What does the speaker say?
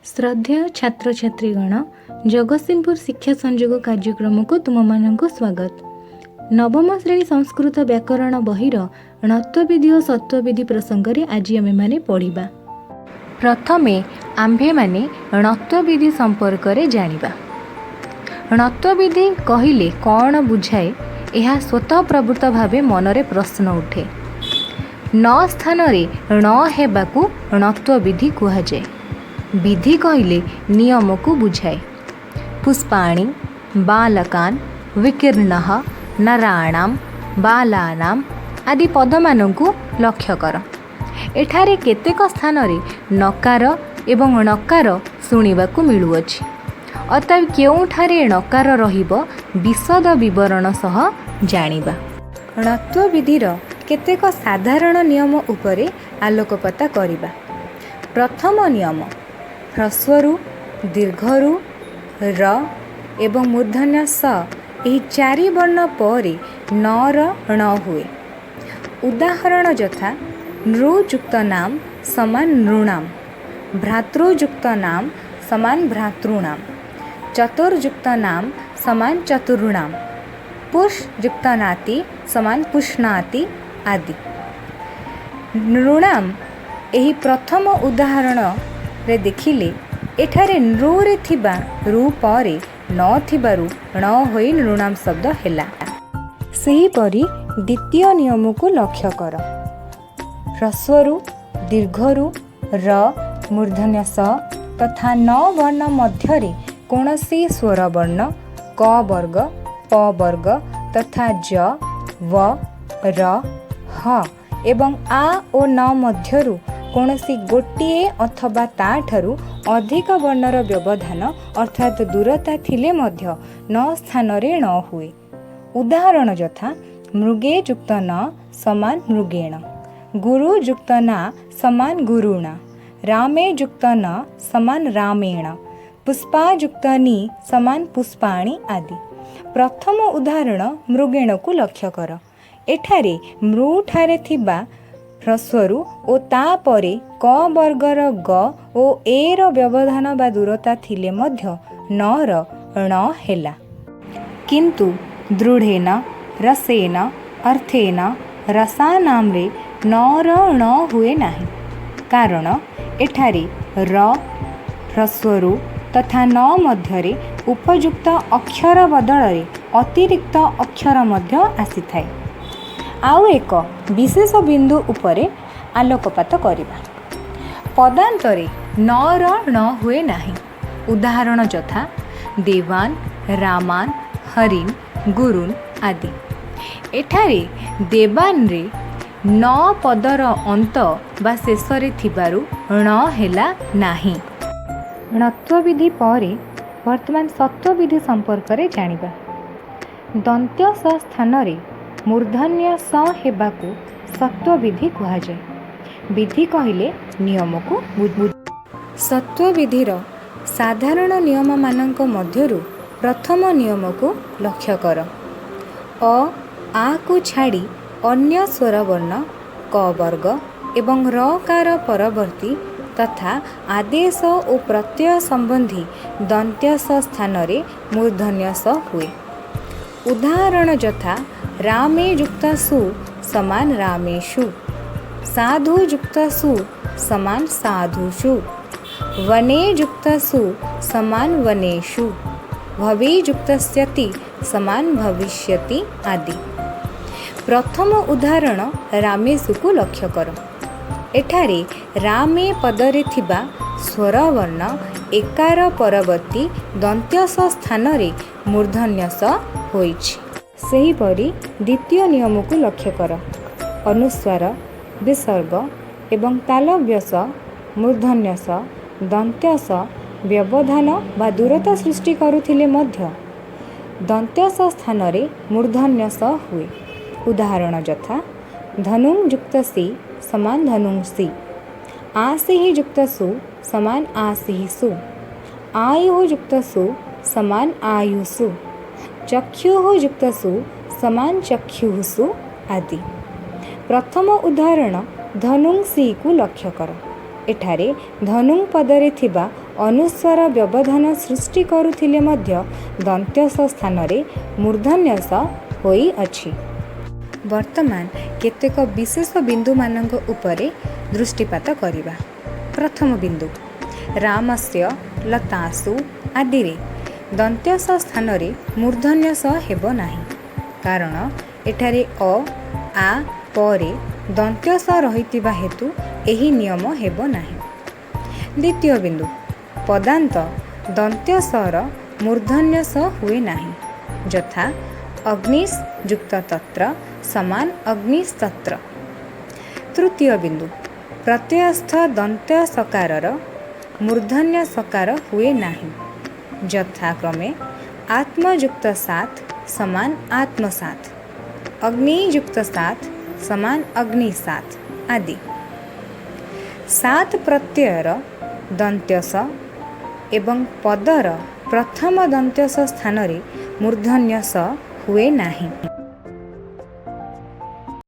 श्रद्धेय छात्र छात्रीगण जगतसिंहपुर शिक्षा संयोग कार्यक्रम को तुम मानक स्वागत। नवम श्रेणी संस्कृत व्याकरण बहिर णत्वविधि और सत्वविधि प्रसंग रे आज आमे माने पढ़िबा। प्रथमे आम्भे माने णत्वविधि संपर्क रे जानिबा। णत्वविधि कहिले कौन बुझाए यह स्वतः प्रवृत्त भावे मनरे प्रश्न उठे। न स्थान रे ण हेबाकू णत्वविधि कुहाଯାଏ। विधि कहले नियम को बुझाए। पुष्पाणि बालकान् विकीर्णः नराणाम बालानाम आदि पदमानंकु लक्ष्य कर। एठारे केतेक स्थान रे नकार एवं णकार शुणिबाकू मिलुअछि। अतएव केउठारे णकार रहिब विशद विवरण सह जानिबा। णत्व विधिर केतेक साधारण नियम उपरे आलोकपात करिबा। प्रथम नियम ह्रस्वरु दीर्घरु र एवं मूर्धन्य स एही चारि वर्ण परे नर ण हुए। उदाहरण यथा नृयुक्त नाम समान नृणाम, भ्रातृयुक्त नाम समान भ्रातॄणाम, चतुर्युक्त नाम समान चतुर्णाम, पुष्युक्त नाति समान पुष्णाति आदि। नृणाम एही प्रथम उदाहरण रे देखिले एठारे नृ रे थिबा रु परे न थिबारु ण होई नृणाम शब्द हेला। सेही परी द्वितीय नियम को लक्ष्य कर। ह्रस्वरु दीर्घरु र मूर्धन्य स तथा न वर्ण मध्यरे कौनसी स्वर वर्ण क वर्ग प वर्ग तथा ज व र ह एवं आ ओ न मध्यरु कौनसी गोटिए अथवा ताठारु अधिक वर्णर व्यवधान अर्थात दूरता थिले मध्य न स्थान रे न हुए। उदाहरण यथा मृगे युक्त न समान मृगेण, गुरु युक्त न समान गुरुणा, रामे युक्त न समान रामेण, पुष्पा युक्त नि समान पुष्पाणि आदि। प्रथम उदाहरण मृगेण को लक्ष्य कर। एठारे मृ ठारे थिबा ह्रस्वरु ओ ता परे क वर्गर ग ओ ए र व्यवधान बा दूरता थिले मध्य न र ण हेला। किंतु दृढ़ेन रसेन अर्थेन रसानाम रे न र ण हुए नाही। कारण एठारे र ह्रस्वरु तथा न मध्यरे उपयुक्त अक्षर बदଳରେ अतिरिक्त अक्षर मध्य आसीथाए। आउ एक विशेष बिंदु उपरे आलोकपात करिबा। पदांतरे न र ण हुए नाही। उदाहरण यथा देवान रामान हरिन गुरुन आदि। एठारे देवान रे न पदर अंत बा शेष रे थिबारु ण हेला नाही। णत्व विधि परे वर्तमान सत्व विधि संपर्क रे जानिबा। दंत्य स स्थान रे मूर्धन्य स हेबाकू सत्व विधि कुहाଯାଏ। विधि कहिले नियम को सत्व विधिर साधारण नियम मानक मध्यरु प्रथम नियम को लक्ष्य कर। अ आ को छाड़ी अन्य स्वर वर्ण क वर्ग एवं रकार परवर्ती तथा आदेश और प्रत्यय संबंधी दंत्य स स्थान रे मूर्धन्य स हुए। उदाहरण यथा रामे युक्त सु समान रामेषु, साधु युक्त सु समान साधुषु, वने युक्त सु समान वनेषु, भवे युक्तस्यति समान भविष्यति आदि। प्रथम उदाहरण रामेषु को लक्ष्य कर। एठारे रामे पदरे थिबा स्वर वर्ण एकार परवर्ती दंत्य स स्थान रे मूर्धन्य स होइछि। सेहीपरि द्वितीय नियम को लक्ष्य कर। अनुस्वार विसर्ग एवं तालव्य स मूर्धन्य स दंत्य स व्यवधान बा दूरता सृष्टि करुथिले मध्य दंत्य स स्थान रे मूर्धन्य स हुए। उदाहरण यथा धनुं युक्त सी समान धनुंसी, आसिहि युक्त सु समान आसिहिषु, आयुः युक्त सु समान आयुषु, चक्षुः युक्त सु समान चक्षुषु आदि। प्रथम उदाहरण धनुंसी को लक्ष्य कर। एठारे धनुं पदरे थिबा ଅନୁସ୍ୱାର ବ୍ୟବଧାନ ସୃଷ୍ଟି କରୁଥିଲେ ମଧ୍ୟ ଦନ୍ତ୍ୟସ ସ୍ଥାନରେ ମୂର୍ଧନ୍ୟ ସ ହୋଇଅଛି। ବର୍ତ୍ତମାନ କେତେକ ବିଶେଷ ବିନ୍ଦୁମାନଙ୍କ ଉପରେ ଦୃଷ୍ଟିପାତ କରିବା। ପ୍ରଥମ ବିନ୍ଦୁ, ରାମସ୍ୟ ଲତାସୁ ଆଦିରେ ଦନ୍ତ୍ୟସ ସ୍ଥାନରେ ମୂର୍ଧନ୍ୟ ସ ହେବ ନାହିଁ, କାରଣ ଏଠାରେ ଅ ଆ ପରେ ଦନ୍ତ୍ୟସ ରହିଥିବା ହେତୁ ଏହି ନିୟମ ହେବ ନାହିଁ। ଦ୍ୱିତୀୟ ବିନ୍ଦୁ, ପଦାନ୍ତ ଦନ୍ତ୍ୟସର ମୂର୍ଧନ୍ୟ ସ ହୁଏ ନାହିଁ, ଯଥା ଅଗ୍ନିଶ୍ ଯୁକ୍ତ ତତ୍ର ସମାନ ଅଗ୍ନିସ୍ତତ୍ର। ତୃତୀୟ ବିନ୍ଦୁ, ପ୍ରତ୍ୟୟସ୍ଥ ଦନ୍ତ୍ୟ ସକାରର ମୂର୍ଧନ୍ୟ ସକାର ହୁଏ ନାହିଁ, ଯଥାକ୍ରମେ ଆତ୍ମଯୁକ୍ତ ସାତ୍ ସମାନ ଆତ୍ମସାତ୍, ଅଗ୍ନିଯୁକ୍ତ ସାତ୍ ସମାନ ଅଗ୍ନିସାତ୍ ଆଦି। ସାତ୍ ପ୍ରତ୍ୟୟର ଦନ୍ତ୍ୟସ ଏବଂ ପଦର ପ୍ରଥମ ଦନ୍ତ୍ୟସ ସ୍ଥାନରେ ମୂର୍ଧନ୍ୟ ସ ହୁଏ ନାହିଁ।